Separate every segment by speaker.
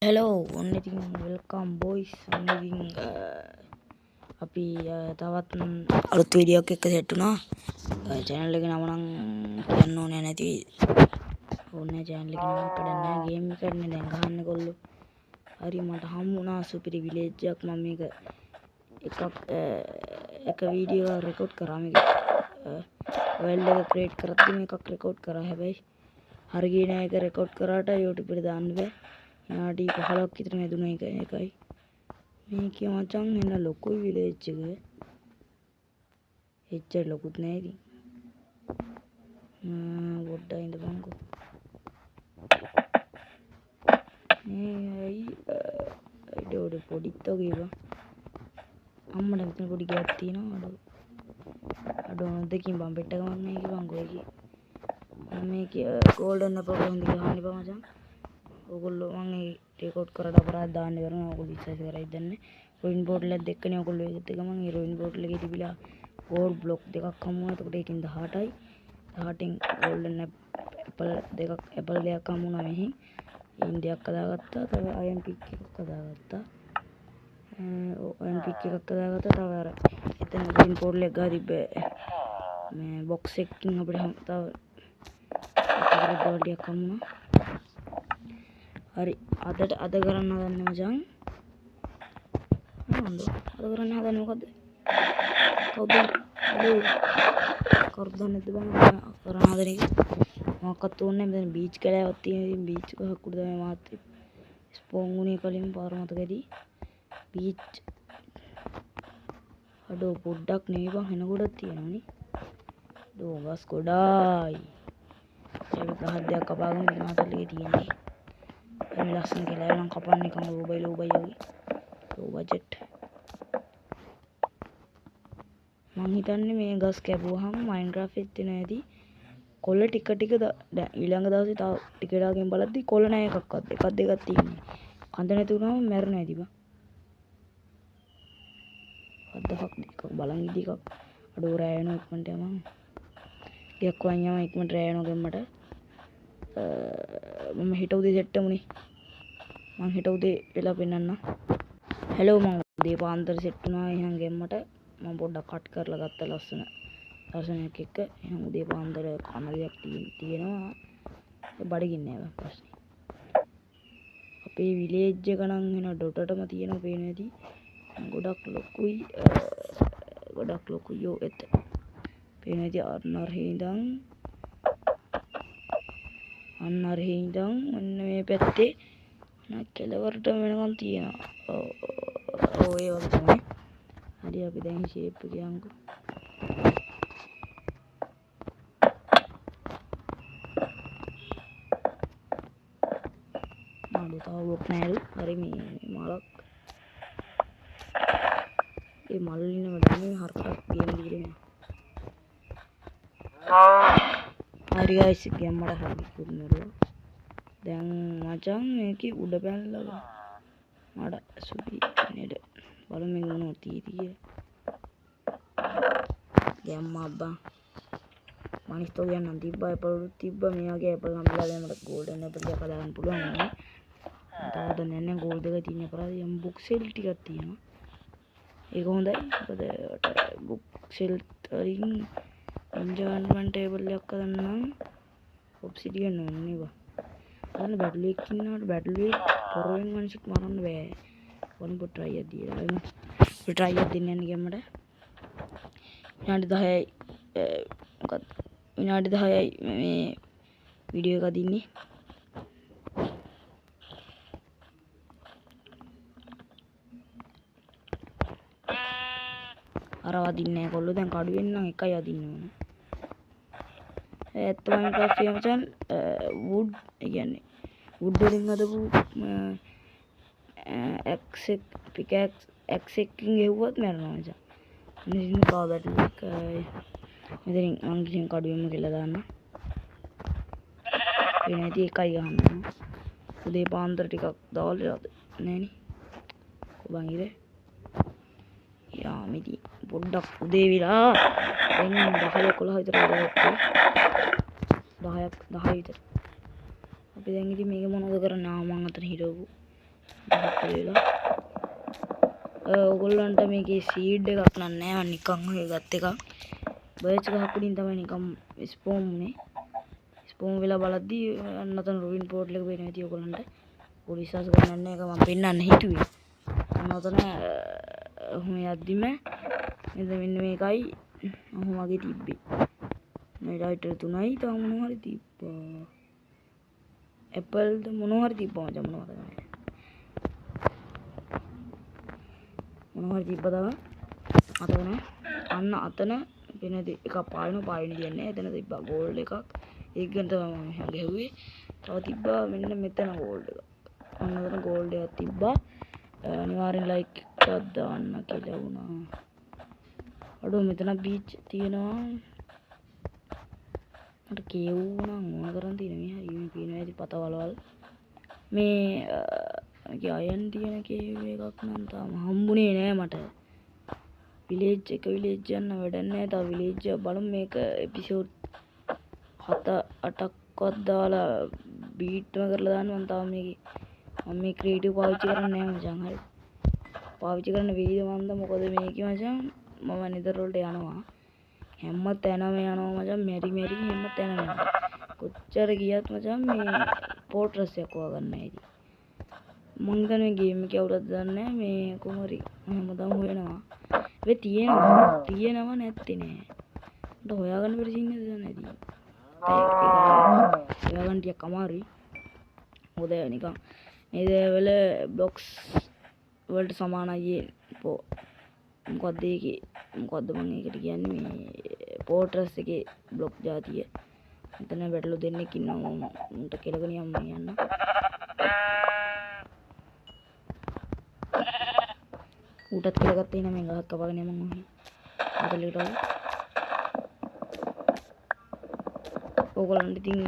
Speaker 1: Hello, ඔන්න ඉතින් welcome boys. ඔන්න ඉතින් අපි තවත් අලුත් වීඩියෝ එකක් සෙට් වුණා. channel එකේ නම නම් කියන්න ඕනේ නැති. ඕනේ channel එකේ නම කඩන්නේ නැහැ. ගේම් එකනේ දැන් ගහන්නේ කොල්ලෝ. හරි මට හම්බ වුණා සුපිරි විලේජ් එකක්. මම මේක එක වීඩියෝ එකක් රෙකෝඩ් කරා මේක. වර්ල්ඩ් එක ක්‍රියේට් කරද්දි මේකක් රෙකෝඩ් කරා. හැබැයි හරි ගියේ නෑ ඒක රෙකෝඩ් කරාට YouTube එකට දාන්න බෑ. නාඩි 15ක් විතර නෙදුන එකයි මේක මචං එන්න ලොකුයි විලේජ් එක එච්චර ලොකුත් නෑ ඉතින් පොඩ්ඩක් ඉඳපන්කෝ මේ අයිඩෝඩ පොඩිත් වගේ බං අම්මට මෙතන පොඩි ගෑප් තියෙනවා අඩෝ නොදකින් බම් පෙට්ටකමක් නෑ කිව්වන්කෝ ඒකේ මේක ගෝල්ඩන් අපල් හොඳ ගහන්න බං මචං ඔයගොල්ලෝ මම ඒ රෙකෝඩ් කරලා අපරාධ දාන්න කරනවා ඔයගොල්ලෝ විශ්වාස කරයි දන්නේ රොයින් බෝටල් එකක් දෙකනේ ඔයගොල්ලෝ ඒකත් එක මම ඒ රොයින් බෝටල් එකේ තිබිලා ගෝල්ඩ් බ්ලොක් දෙකක් හමු වුණා එතකොට ඒකෙන් 18යි 18න් ගෝල්ඩන් ඇපල් දෙකක් හමු වුණා මෙහෙන් ඊන් දෙකක් හදාගත්තා තව අයන් පික් එකක් හදාගත්තා අයන් පික් එකක් හදාගත්තා තව අර එතන රොයින් බෝටල් එක ගා තිබ්බ මේ බොක්ස් එකකින් අපිට තව ඩොලරයක් හමු වුණා හරි අද කරන්න හදන්නේ මචං අද කරන්න හදන්නේ මොකද්ද කවුද කවුරුද නැද්ද බං කරන්න හදන එක මොකක්වත් ඕනේ නැහැ මෙතන බීච් කැලෑවක් තියෙනවා ඉතින් බීච් එකක් උඩ තමයි මාත් ස්පෝන් වුණේ කලින් පාර මතකදී බීච් අඩෝ පොඩ්ඩක් නෙවෙයි බං එන ගොඩක් තියෙනවනේ ඩෝ ගස් ගොඩායි ඒක ගහක් කපාගෙන ඉතින් මාතල්ලේ තියෙන්නේ මේ ලස්සන කියලා නම් කපන්න නිකන් ලෝබයි වගේ ලෝ බජට් මං හිතන්නේ මේ ගස් කැපුවාම මයින්ක්‍රාෆ්ට් එකේ නැති කොළ ටික ඊළඟ දවසේ තව ටික ඩාගෙන් බලද්දි කොළ නැහැ එකක්වත් එකක් දෙකක් තියෙන්නේ කඳ නැති වුණාම මැරෙනවා ඇති බං අද්දක් එකක් බලන් ඉදි එකක් අඩෝ රෑ වෙනවා ඉක්මනට යමන් ටිකක් වන් යම ඉක්මනට රෑ වෙනවා ගෙම්මට මම හිට උදේ සෙට් වුණේ මං හිට උදේ වෙලා පෙන්නන්න හෙලෝ මං උදේ පාන්දර සෙට් වුණා එහෙනම් ගෙම්මට මම පොඩ්ඩක් කට් කරලා ගත්ත ලස්සන දර්ශනයක් එක්ක එහෙනම් උදේ පාන්දර කනරියක් තියෙනවා බඩගින්නේ නැහැ ප්‍රශ්නේ අපේ විලේජ් එක නම් එන ඩොටටම තියෙනවා පේන ඇති ගොඩක් ලොකුයි යෝ එත පේන ඇති අන්නරේ ඉඳන් ඔන්න මේ පැත්තේ කෙලවරට වෙනකන් තියෙනවා ඔය වගේ තමයි හරි අපි දැන් ෂේප් එක යන්කෝ නඩු තව බොක් නෑලු හරි මේ මලක් ඒ මල් ඉන්න වැඩන්නේ හරකට ගේම් දිගට හරි ගයිස් ගේම්මට හරි කුරුනලු දැන් මචං මේකේ උඩ පැනලා මඩ සුපි නේද බලමු මොනවද තියෙන්නේ ගෑම්මා අබ්බා මනිස්තෝ යන්න තිබ්බා ඇපල් තිබ්බා මේ වගේ ඇපල් හම්බලා දැන් මට ගෝල්ඩන් ඇපල් එකක් හදාගන්න පුළුවන් වුණේ තවද නෑ ගෝල්ඩ් එක තියෙන අපරාධ යම් බුක් සෙල් ටිකක් තියෙනවා ඒක හොඳයි මොකද බුක් සෙල් වලින් එන්ජොයමන්ට් ටේබල් එකක් හදන්න ඔබ්සිඩියන් ඕනේ නේද අන්න බැටල් එක ඉන්නවට බැටල් එක පොරෙන් මිනිස්සුත් මරන්න බෑ වොන් පො try එක දීලා බලමු try එක දෙන්න යන්න ගියමට විනාඩි 10යි මොකක්ද විනාඩි 10යි මේ වීඩියෝ එක අදින්නේ අර අදින්නේ නැහැ කොල්ලෝ දැන් කඩු වෙන්න නම් එකයි අදින්න ඕනේ ඇත්තම කාෆිය මචන් වුඩ් කියන්නේ වුඩ් වලින් හදපු එක්සෙක් පිකැක්ස් එක්සෙක්කින් ගෙව්වත් මැරෙනවා මචං ඉතින් කවදාද මෙතනින් මං ගිහින් කඩුවෙම කියලා දාන්න වෙන ඇති එකයි ගහන්න උදේ පාන්දර ටිකක් දාලා නෑනේ කොබන් ඉරේ යාමිටි පොඩ්ඩක් උදේ විලා දැන් 10 11 විතර වෙලා 10 විතර අපි දැන් ඉතින් මේක මොනවද කරන්නේ මං අතන හිටවපු ඕගොල්ලන්ට මේකේ සීඩ් එකක් නැහැ නිකන් ඔය ගත් එකක් බර්ච් ගහක් උඩින් තමයි නිකන් ස්පෝන් උනේ ස්පෝන් වෙලා බලද්දි අන්නතන රුයින් පෝටල් එක පේනවා ඉතින් ඕගොල්ලන්ට පොඩි විශ්වාස කරන්න එක මම පෙන්නන්න හිතුවේ අන්නතන ඔහොම යද්දිම මෙන්න මේකයි ඔහොම වගේ තිබ්බේ මේ ලයිටර් 3යි තව මොනවා හරි තිබ්බා ඇපල්ද මොනවා හරි තිබ්බා මචං මොනවද තිබ්බා තව අතන අන්න අතන වෙන එකක් පායින කියන්නේ එතන තිබ්බා ගෝල්ඩ් එකක් ඒක ගන්න තමයි මම ගැහුවේ තව තිබ්බා මෙන්න මෙතන ගෝල්ඩ් එකක් අන්න අතන ගෝල්ඩ් එකක් තිබ්බා අනිවාර්යෙන් ලයික් එකක් දාන්න කියලා වුණා අඩෝ මෙතන බීච් තියෙනවා මට කියවුණා මොන කරන් තියෙන මේ හරි මේ පේනවා ඉතින් පතවලවල් මේ අයන් තියෙන කේව් එකක් නම් තාම හම්බුනේ නෑ මට විලේජ් යන්න වැඩක් නෑ තව විලේජ් බලමු මේක එපිසෝඩ් 7-8ක්වත් දාලා බීට්ම කරලා දාන්න මම තාම මම මේ ක්‍රියේටිව් පාවිච්චි කරන්නේ නෑ මචං හරි පාවිච්චි කරන්න වෙයිද මන්ද මොකද මේකේ මචං මම නෙදර් වලට යනවා හැම තැනම යනවා මචං මෙරි හැම තැනම යනවා කොච්චර ගියත් මචං මේ පෝට්‍රස් එකක් හොයාගන්නයි ඉතින් මං හිතන්නේ ගේම් එකේ අවුලක් දන්නේ මේ කොහොමරි හැමදාම හොයනවා වෙ තියෙනවා නැත්තේ නෑ උන්ට හොයාගන්න බැරි සින්නද දන්නේ නැති හොයාගන්න ටිකක් අමාරුයි මොකද නිකන් මේ දේවල බ්ලොක්ස් වලට සමානයි මොකද්ද ඒකේ මොකද්ද මම ඒකට කියන්නේ මේ පෝට්‍රස් එකේ බ්ලොක් જાතිය මෙතන බැටළු දෙන්නෙක් ඉන්නවා උන්ට කෙලගෙන යන්න ඌටත් කියලා ගත්තා ඉන්න මම ගහක් කපගෙන යමු මම අතලෙට ඕගොල්ලන්ට ඉතින්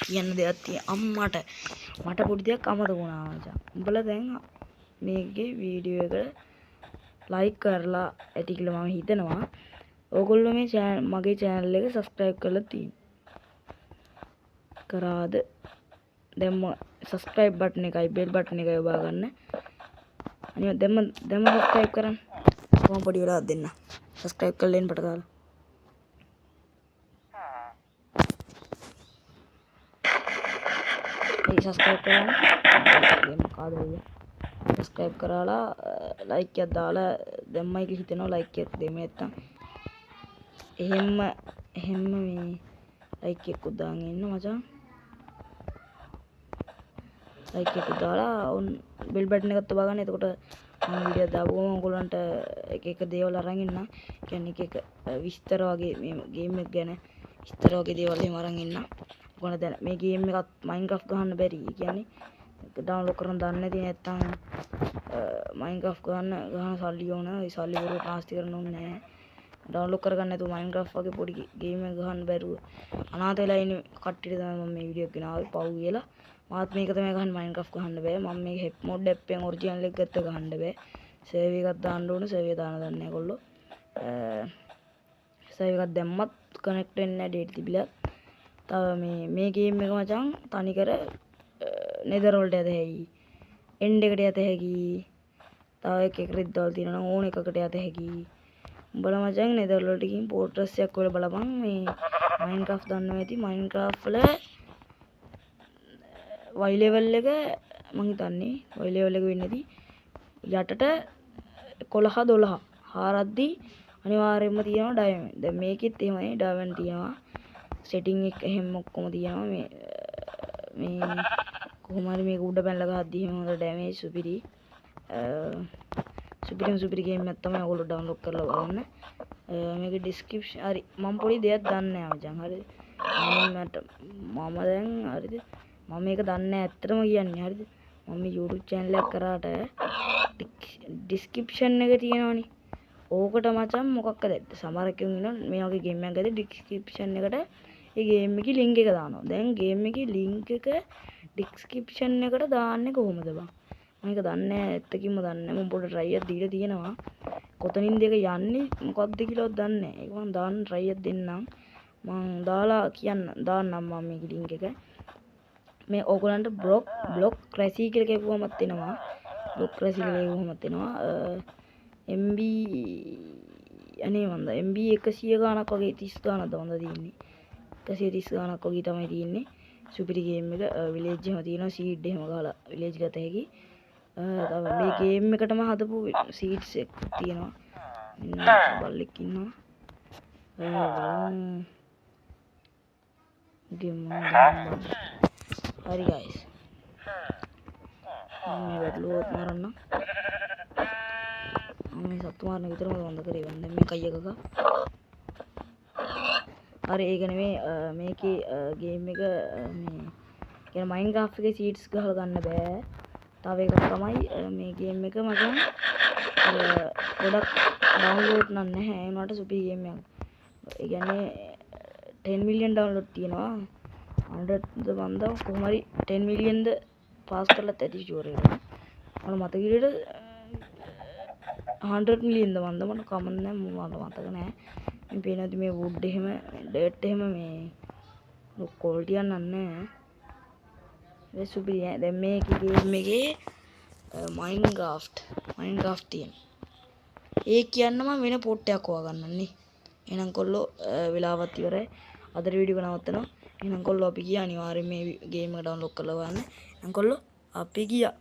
Speaker 1: කියන්න දෙයක් තියෙන මට පොඩි දෙයක් අමතක වුණා මචං උඹලා දැන් මේකේ වීඩියෝ එක ලයික් කරලා ඇති කියලා මම හිතනවා ඕගොල්ලෝ මේ මගේ channel එක subscribe කරලා තියෙනවා කරාද දැන් subscribe button එකයි bell button එකයි ඔබා ගන්න අනිවා දැම්ම subscribe කරන්න කොහොම පොඩි වෙලාවක් දෙන්න subscribe කරලා එන්න පට ගාලා ඒ subscribe කරන්න මොකද subscribe කරලා like එකක් දාලා දැම්මයි කියලා හිතනවා like එකක් දෙන්න නැත්තම් එහෙම මේ like එකක් දාගෙන ඉන්න මචං like එකක් දාලා ඔන් bell button එකත් ඔබා ගන්න එතකොට මම වීඩියෝ දාපුවම ඔයගොල්ලන්ට එක දේවල් අරන් ඉන්න කියන්නේ එක විස්තර වගේ මේ ගේම් එක ගැන විස්තර වගේ දේවල් එහෙම අරන් ඉන්න ඔයගොල්ලෝ දැන් මේ ගේම් එකත් Minecraft ගහන්න බැරි කියන්නේ ඩවුන්ලෝඩ් කරන් දන්නේ නැති නැත්තම් Minecraft ගහන සල්ලි ඕන ඒ සල්ලි වල ට්‍රාන්ස්ෆර් කරන්න ඕනේ නැහැ ඩවුන්ලෝඩ් කරගන්න නැතුව Minecraft වගේ පොඩි ගේම් එකක් ගහන්න බැරුව අනාථ වෙලා ඉන්න කට්ටියට තමයි මම මේ වීඩියෝ එක ගෙනාවේ පව් කියලා මාත් මේක තමයි ගහන්න Minecraft ගහන්න බෑ මම මේ හෙප් මොඩ් ඇප් එකෙන් ඔරිජිනල් එක ගත්ත ගහන්න බෑ සර්වර් එකක් දාන්න ඕන සර්වර් දාන්න දන්නේ ඒගොල්ලෝ සර්වර් එකක් දැම්මත් කනෙක්ට් වෙන්නේ නැහැ ඩේටා තිබිලා තව මේ ගේම් එක මචං තනිකර නෙදර් වලට යත හැකි එන්ඩ් එකට යත හැකි තව එක රිද්දවල් තියෙනවා ඕන එකකට යත හැකි උඹලා මචං නෙදර් වලට ගිහින් පෝට්‍රස් එකක් වල බලපන් මේ Minecraft දන්නවා ඇති Minecraft වල Y level එක මං හිතන්නේ Y level එක වෙන්නේ නැති යටට 11 12 හාරද්දි අනිවාර්යයෙන්ම තියෙනවා ඩයමන්ඩ්. දැන් මේකෙත් එහෙමයි ඩයමන්ඩ් තියෙනවා. සෙටින් එක එහෙම ඔක්කොම තියෙනවා මේ කොහොම හරි මේක උඩ පැනලා ගහද්දි එහෙම හොඳ ඩැමේජ් සුපිරි. සුපිරි ගේම් එකක් තමයි ඔයගොල්ලෝ ඩවුන්ලෝඩ් කරලා බලන්න. මේක ඩිස්ක්‍රිප්ෂන් හරි මම පොඩි දෙයක් දන්නේ නැහැ මචං. හරිද? මම දැන් හරිද? මම මේක දන්නේ නැහැ ඇත්තටම කියන්නේ. හරිද? මම YouTube channel එකක් කරාට ඩිස්ක්‍රිප්ෂන් එක තියෙනවනේ. ඕකට මචං මොකක්ද සමහර කෙනෙක් ඉන්නවා මේ වගේ ගේම් එකක් ගත්තේ ඩිස්ක්‍රිප්ෂන් එකට ඒ ගේම් එකේ link එක දානවා. දැන් ගේම් එකේ link එක ඩිස්ක්‍රිප්ෂන් එකට දාන්නේ කොහොමද බං? මම ඒක දන්නේ නැහැ ඇත්තකින්ම දන්නේ නැහැ. මම පොඩ try එකක් දීලා තියෙනවා. කොතනින්ද ඒක යන්නේ මොකක්ද කියලාවත් දන්නේ නැහැ. ඒක මම දාන්න try එකක් දෙන්නම්. මම දාලා දාන්නම් මම මේකේ link එක. මේ ඕගොල්ලන්ට බ්ලොක් ක්‍රැසි කියලා කියපුවමත් එනවා. ලොක්රැසි කලේ කොහොමත් එනවා MB අනේ මන්ද MB 100 ගාණක් වගේ 30 ගාණක්ද මන්ද තියෙන්නේ 130 ගාණක් වගේ තමයි තියෙන්නේ සුපිරි ගේම් එක විලේජ් එකම තියෙනවා සීඩ් එහෙම ගහලා විලේජ් ගත හැකි තව මේ ගේම් එකටම හදපු සීඩ්ස් එක තියෙනවා මෙන්න බල්ලෙක් ඉන්නවා ගේම් හරි guys මේ බැලුවොත් මරන්න මේ සත්තු මාරන විතරම බඳ කරේ වන්ද මේ කයි එකක හරි ඒක නෙමෙයි මේකේ ගේම් එක මේ කියන මයින්ක්‍රාෆ්ට් එකේ සීඩ්ස් ගහලා ගන්න බෑ තව එකක් තමයි මේ ගේම් එක මචං ගොඩක් ඩවුන්ලෝඩ් නම් නැහැ ඒ වුණාට සුපිරි ගේම් එකක් ඒ කියන්නේ 10 මිලියන් ඩවුන්ලෝඩ් තියෙනවා 100ද බන්ද කොහොම හරි 10 මිලියන්ද පාස් කරලා ඇති ෂුවර් එක මම මතක විදිහට 100 මිලියන්ද බන්ද මට කමන්න නැහැ මට මතක නැහැ මේ පේනවාද මේ වුඩ් එහෙම ඩර්ට් එහෙම මේ ක්වොලිටි එකක් නැහැ මේ සුපිරි දැන් මේක ගේම් එකේ මයින්ක්‍රාෆ්ට් තියෙන ඒ කියන්න මම වෙන පොට්ටයක් හොයාගන්නන්නේ එහෙනම් කොල්ලෝ වෙලාවත් ඉවරයි අදට වීඩියෝ එක නවත්තනවා එහෙනම් කොල්ලෝ අපි ගියා අනිවාර්යෙන් මේ ගේම් එක ඩවුන්ලෝඩ් කරලා බලන්න එහෙනම් කොල්ලෝ අපි ගියා